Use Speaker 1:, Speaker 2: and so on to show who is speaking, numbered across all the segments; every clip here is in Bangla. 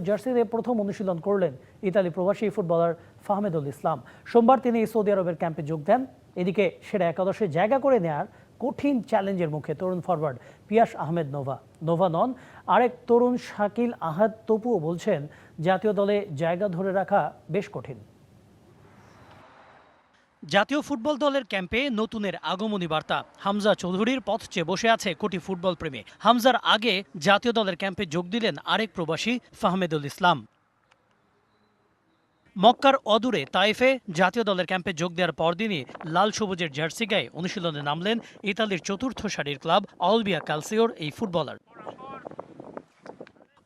Speaker 1: জার্সিতে প্রথম অনুশীলন করলেন ইতালি প্রবাসী ফুটবলার ফাহমেদুল ইসলাম। সোমবার তিনি সৌদি আরবের ক্যাম্পে যোগ দেন। এদিকে সেরা একাদশে জায়গা করে নেয়ার কঠিন চ্যালেঞ্জের মুখে তরুণ ফরওয়ার্ড পিয়াস আহমেদ নোভা নন, আরেক তরুণ শাকিল আহাদ তপুও বলছেন জাতীয় দলে জায়গা ধরে রাখা বেশ কঠিন। জাতীয় ফুটবল দলের ক্যাম্পে নতুনের আগমনী বার্তা। হামজা চৌধুরীর পথ চেয়ে বসে আছে কোটি ফুটবল প্রেমী। হামজার আগে জাতীয় দলের ক্যাম্পে যোগ দিলেন আরেক প্রবাসী ফাহমেদুল ইসলাম। মক্কার অদূরে তাইফে জাতীয় দলের ক্যাম্পে যোগ দেওয়ার পরদিনই লাল সবুজের জার্সি গায়ে অনুশীলনে নামলেন ইতালির চতুর্থ সারির ক্লাব অলবিয়া ক্যালসিওর এই ফুটবলার।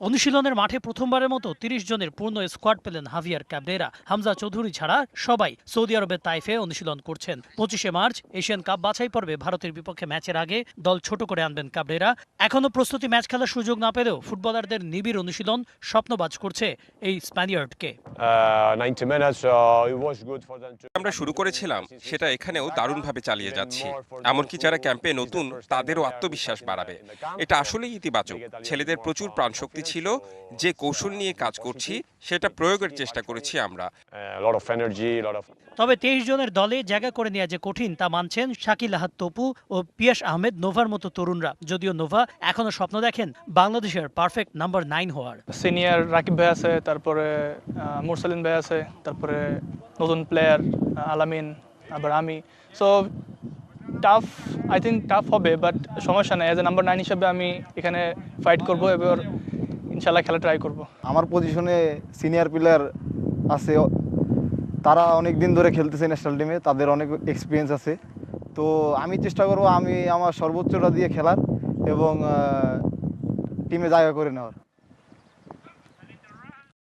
Speaker 1: অনুশীলনের মাঠে প্রথমবারের মতো ৩০ জনের পূর্ণ স্কোয়াড পেলেন হাভিয়ার ক্যাবরেরা। হামজা চৌধুরী ছাড়া সবাই সৌদি আরবের তাইফে অনুশীলন করছেন। ২৫শে মার্চ এশিয়ান কাপ বাছাই পর্বে ভারতের বিপক্ষে ম্যাচের আগে দল ছোট করে আনবেন ক্যাবরেরা। এখনও প্রস্তুতি ম্যাচ খেলার সুযোগ না পেলেও ফুটবলারদের নিবিড় অনুশীলন স্বপ্নবাজ করছে এই স্প্যানিয়ার্ডকে।
Speaker 2: আমরা শুরু করেছিলাম সেটা এখানেও দারুণভাবে চালিয়ে যাচ্ছি। এমনকি যারা ক্যাম্পে নতুন তাদেরও আত্মবিশ্বাস বাড়াবে। এটা আসলেই ইতিবাচক। ছেলেদের প্রচুর প্রাণশক্তি ছিল। যে কৌশল নিয়ে কাজ করছি সেটা প্রয়োগের চেষ্টা করেছি আমরা।
Speaker 1: তবে ২৩ জনের দলে জায়গা করে নেওয়া যে কঠিন তা মানছেন শাকিল আহাদ তপু ও পিয়াস আহমেদ নোভার মতো তরুণরা। যদিও নোভা এখনো স্বপ্ন দেখেন বাংলাদেশের পারফেক্ট নাম্বার 9 হওয়ার।
Speaker 3: সিনিয়র রাকিব ভাই আছে, তারপরে মুরসালিন ভাই আছে, তারপরে নতুন প্লেয়ার আলামিন, আবার আমি। So tough, I think tough হবে, বাট সমস্যা নেই। অ্যাজ এ নাম্বার 9 হিসেবে আমি এখানে ফাইট করবো, এবার ইনশাল্লাহ খেলা ট্রাই করবো।
Speaker 4: আমার পজিশনে সিনিয়র প্লেয়ার আছে, তারা অনেক দিন ধরে খেলতেছে ন্যাশনাল টিমে, তাদের অনেক এক্সপিরিয়েন্স আছে। তো আমি চেষ্টা করবো আমি আমার সর্বোচ্চটা দিয়ে খেলার এবং টিমে জায়গা করে নেওয়ার।